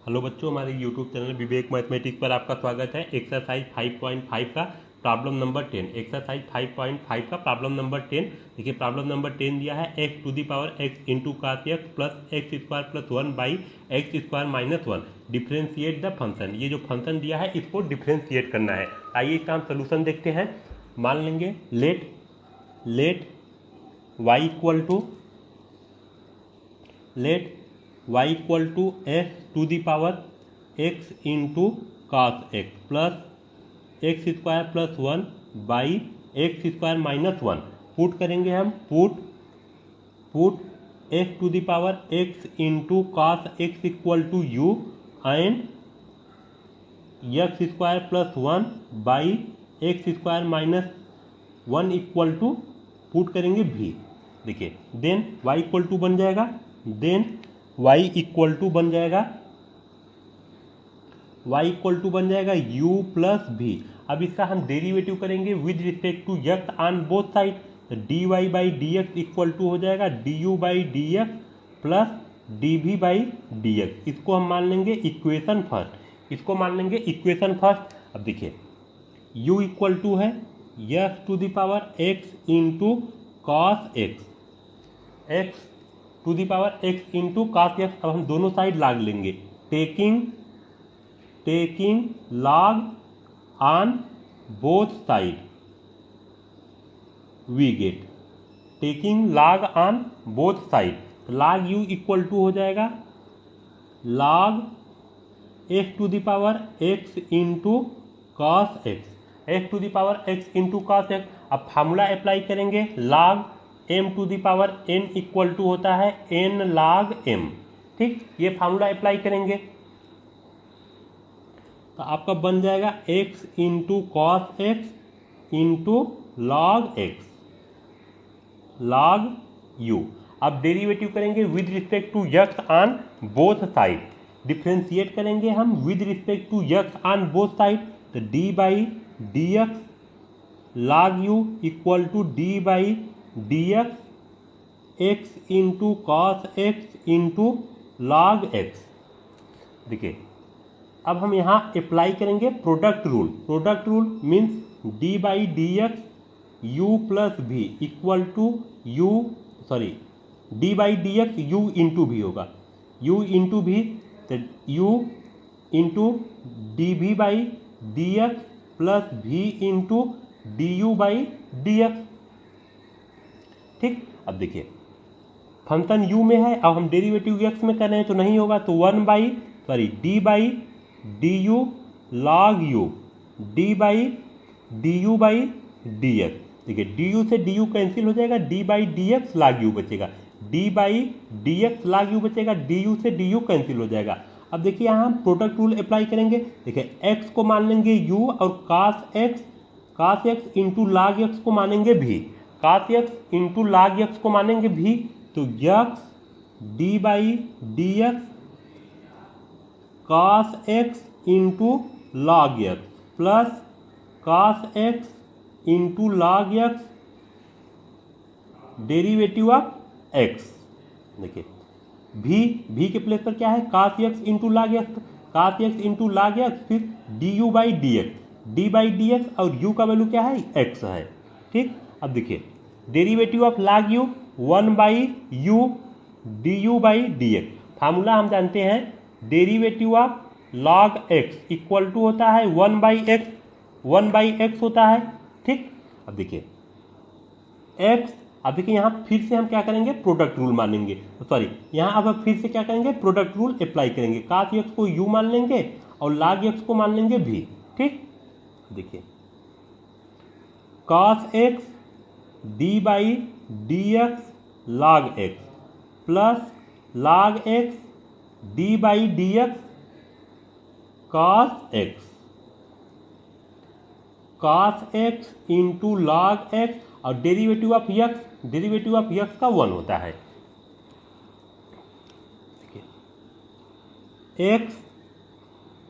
Hello बच्चों, हमारे YouTube channel विवेक mathematics पर आपका स्वागत है। एक्सरसाइज 5.5 का प्रॉब्लम नंबर 10। एक्सरसाइज 5.5 का प्रॉब्लम नंबर 10। देखिए, प्रॉब्लम नंबर 10 दिया है x to the power x into cos x plus x square plus 1 by x square minus 1 differentiate the function. ये जो फंक्शन दिया है इसको डिफ्रेंशिएट करना है। आइए इसका हम सोल्यूशन देखते हैं। मान लेंगे let y equal to x to the power x into cos x plus x square plus 1 by x square minus 1। Put करेंगे हम put x to the power x into cos x equal to u and x square plus 1 by x square minus 1 equal to put करेंगे v। देखिए, then y equal to बन जाएगा u plus v। अब इसका हम derivative करेंगे with respect to x on both side. तो dy by d x equal to हो जाएगा du by d x plus dv by d x. इसको हम मान लेंगे इक्वेशन फर्स्ट। अब देखिए, u इक्वल टू है x to the power x into cos x to the power x into cos x. अब हम दोनों साइड लॉग लेंगे, taking log on both side we get taking log on both side. Log u equal to हो जाएगा log x to the power x into cos x to the power x into cos x. अब formula apply करेंगे, log m to the power n equal to होता है n log m। ठीक, ये formula apply करेंगे तो आपका बन जाएगा x into cos x into log x log u। अब डेरिवेटिव करेंगे with respect to x on both side. Differentiate करेंगे हम with respect to x on both side. तो d by d x log u equal to d by d x into cos x into log x. देखिए, अब हम यहाँ apply करेंगे product rule means d by d x u plus v equal to d by d x you into भी होगा, u into भी, तो u into D भी बाई डी एक्स प्लस भी into d u by d x. ठीक, अब देखिए function u में है, अब हम डेरिवेटिव x में कर रहे हैं तो नहीं होगा, तो d by D you log u d by D u by d x. देखिए, डी यू से डी यू कैंसिल हो जाएगा, d by d x log u बचेगा, d by d x log u बचेगा, डी यू से D you cancel हो जाएगा। अब देखिए, यहाँ हम प्रोडक्ट रूल अप्लाई करेंगे। देखिए, x को मान लेंगे u और cos x into log x को मानेंगे v, cos x into log x को मानेंगे भी। तो x d by d x cos x into log x plus cos x into log x derivative of x। देखिए, v के place पर क्या है, cos x into log x, फिर d u by d x और u का value क्या है, x है। ठीक, अब देखिए derivative of log u 1 by u d u by d x. Formula हम जानते हैं, derivative of log x equal to होता है 1 बाई एक्स होता है। ठीक, अब देखिए यहाँ फिर से हम क्या करेंगे, प्रोडक्ट रूल मानेंगे, यहाँ अब फिर से क्या करेंगे, प्रोडक्ट रूल अप्लाई करेंगे। कास एक्स को u मान लेंगे और लॉग एक्स को मान लेंगे भी। ठीक, देखिए cos x d by d x log x plus log x d by d x cos x into log x और डेरिवेटिव ऑफ x का 1 होता है। x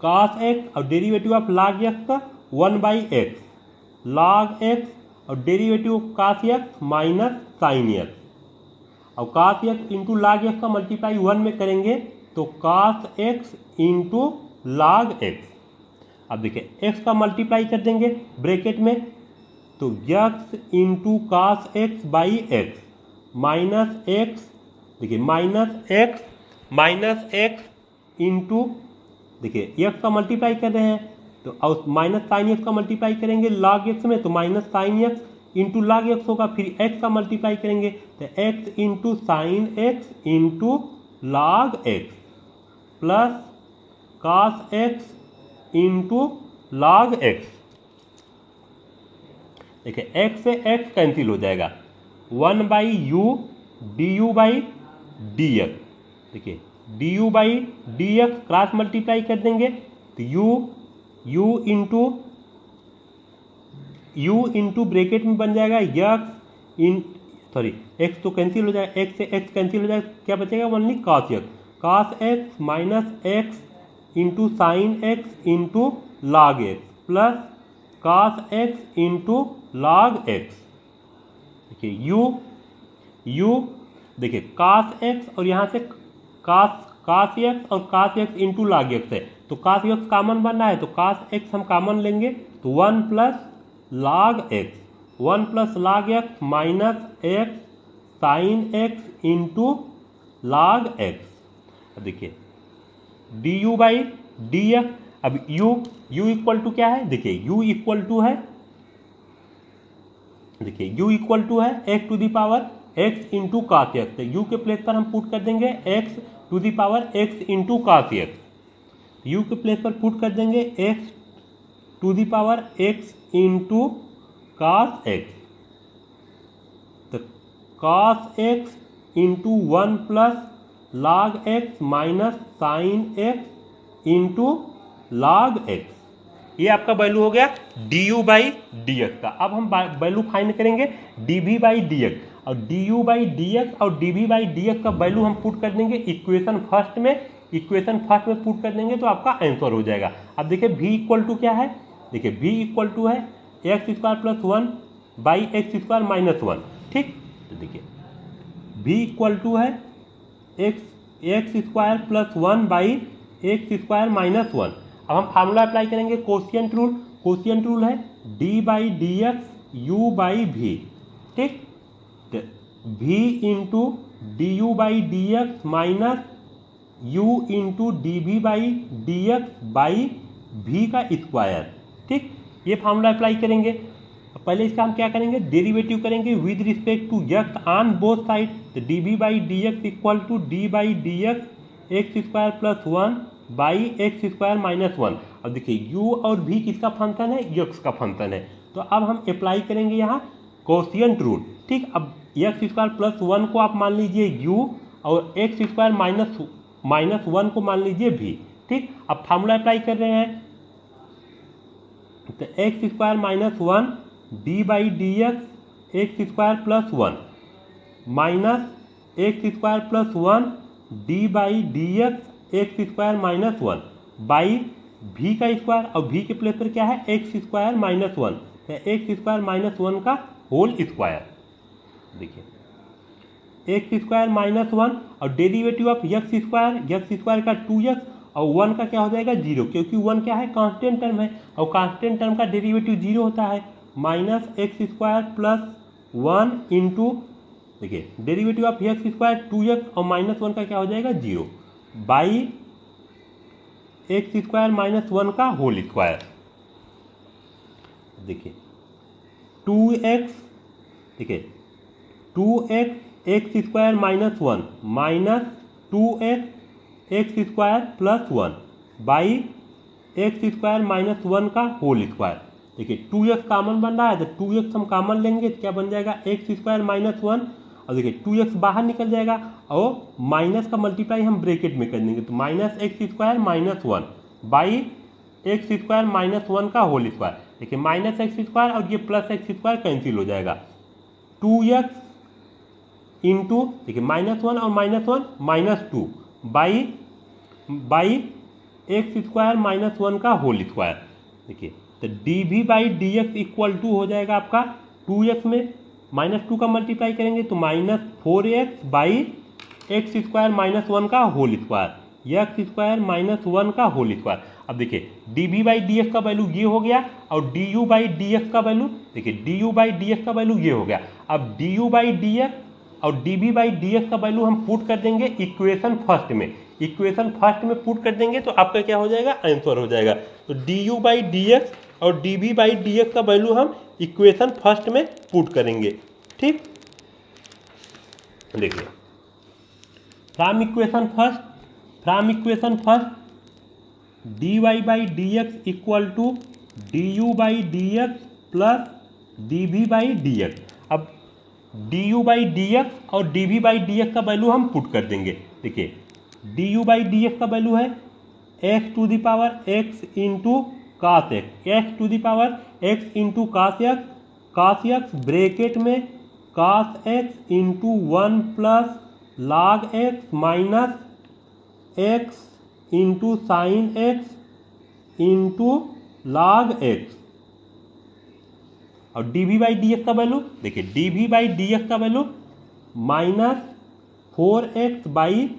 कास एक्स और डेरिवेटिव ऑफ लॉग एक्स का 1 बाई एक्स लॉग एक्स और derivative of cos x minus sine x और cos x into log x का multiply 1 में करेंगे तो cos x into log x। अब देखिए x का मल्टीप्लाई कर देंगे ब्रैकेट में, तो x into cos x by x minus x, देखिए माइनस एक्स इंटू, देखिए x का मल्टीप्लाई कर रहे हैं तो माइनस साइन एक्स का मल्टीप्लाई करेंगे log x में, तो minus sine x into log x होगा। फिर x का मल्टीप्लाई करेंगे तो x into sine x into log x plus cos x into log x। देखिए x से x कैंसिल हो जाएगा, 1 by u d u by d x. देखिए d u by d x cross multiply कर देंगे तो यू इंटू ब्रैकेट में बन जाएगा एक्स तो कैंसिल हो जाएगा, x से x कैंसिल हो जाएगा, क्या बचेगा only cos x minus x into sine x into log x plus cos x into log x। देखिए u देखिए cos x और यहाँ से cos x और cos x into log x है, तो cos x कॉमन बन रहा है तो cos x हम कॉमन लेंगे तो 1 plus log x minus x sine x into log x। अब देखिए d u by d x, अब u इक्वल टू क्या है, देखिए u इक्वल टू है, देखिए u इक्वल टू है x to the power x into cos x. u के प्लेस पर हम पुट कर देंगे x to the power x into cos x. u के प्लेस पर पुट कर देंगे x to the power x into cos x, तो cos x into 1 plus log x minus sine x into log x। ये आपका value हो गया d u by d x का। अब हम वैल्यू फाइंड करेंगे d v by d x, और d u by d x और d v by d x का वैल्यू हम पुट कर देंगे इक्वेशन फर्स्ट में पुट कर देंगे तो आपका आंसर हो जाएगा। अब देखिए v इक्वल टू क्या है, देखिए v इक्वल टू है x square plus 1 by x square minus 1। ठीक, तो देखिए v इक्वल टू है x square plus 1 by x square minus 1। अब हम फार्मूला अप्लाई करेंगे कोशिएंट रूल है d by d x u by v. ठीक, v into d u by d x minus u into d v by d x by v का square. ठीक, ये formula apply करेंगे। पहले इसका हम क्या करेंगे, डेरिवेटिव करेंगे with respect to x on both side, तो d v by d x equal to d by d x square plus 1 by x square minus 1। अब देखिए u और v किसका फंक्शन है, x का फंक्शन है, तो अब हम अप्लाई करेंगे यहाँ कोशिएंट रूल। ठीक, अब एक्स स्क्वायर प्लस 1 को आप मान लीजिए u और एक्स स्क्वायर माइनस 1 को मान लीजिए v। ठीक, अब फार्मूला अप्लाई कर रहे हैं तो x square minus 1 D by d x square plus 1 minus x square plus 1 D by d x square minus 1 by v का स्क्वायर, और v के प्लेस पर क्या है एक्स स्क्वायर माइनस 1, तो एक्स स्क्वायर माइनस 1 का होल स्क्वायर। देखिए x square minus 1 और डेरिवेटिव ऑफ एक्स स्क्वायर का 2x और 1 का क्या हो जाएगा 0, क्योंकि 1 क्या है कांस्टेंट टर्म है और कांस्टेंट टर्म का डेरिवेटिव 0 होता है। Minus x square plus 1 into, देखिए derivative of x square 2x और माइनस 1 का क्या हो जाएगा 0 बाई एक्स स्क्वायर माइनस 1 का होल स्क्वायर। देखिए 2x, देखिए 2x x square minus 1 minus 2x x square plus 1 by x square minus 1 का होल स्क्वायर। देखिए 2x कॉमन बन रहा है तो 2x हम कॉमन लेंगे तो क्या बन जाएगा एक्स स्क्वायर माइनस 1, और देखिए 2x बाहर निकल जाएगा और माइनस का मल्टीप्लाई हम ब्रैकेट में कर देंगे तो minus x square minus 1 by x square minus 1 का होल स्क्वायर। देखिए माइनस एक्स स्क्वायर और ये प्लस एक्स स्क्वायर कैंसिल हो जाएगा, 2x इंटू, देखिए माइनस 1 और minus 1 minus 2 by x square minus 1 का होल स्क्वायर। देखिए तो d v by d x equal to हो जाएगा आपका 2x में माइनस 2 का मल्टीप्लाई करेंगे तो minus 4x by x square minus 1 का whole square. X square minus 1 का होल स्क्वायर। अब देखिए d v by d x का वैल्यू ये हो गया और d u by d x का वैल्यू, देखिए d u by d x का वैल्यू ये हो गया। अब d u by d x और d v by d x का वैल्यू हम पुट कर देंगे इक्वेशन फर्स्ट में। इक्वेशन फर्स्ट में पुट कर देंगे तो आपका क्या हो जाएगा, आंसर हो जाएगा। तो d u by d x और d v by d x का वैल्यू हम इक्वेशन फर्स्ट में पुट करेंगे। ठीक, देखिए from equation first d y by d x equal to d u by d x plus d v by d x. अब d u by d x और d v by d x का value हम put कर देंगे। देखिए d u by d x का value है x to the power x into cos x, x to the power x into cos x bracket में cos x into 1 plus log x minus x into sine x into log x. और d v by d x का value, देखिए d v by d x का value minus 4x by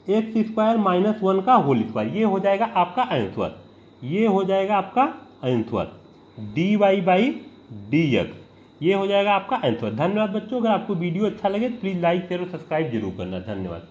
x square minus 1 का whole square. ये हो जाएगा आपका answer, ये हो जाएगा आपका answer d y by d x, ये हो जाएगा आपका आंसर। धन्यवाद बच्चों, अगर आपको वीडियो अच्छा लगे तो प्लीज़ लाइक शेयर और सब्सक्राइब जरूर करना। धन्यवाद।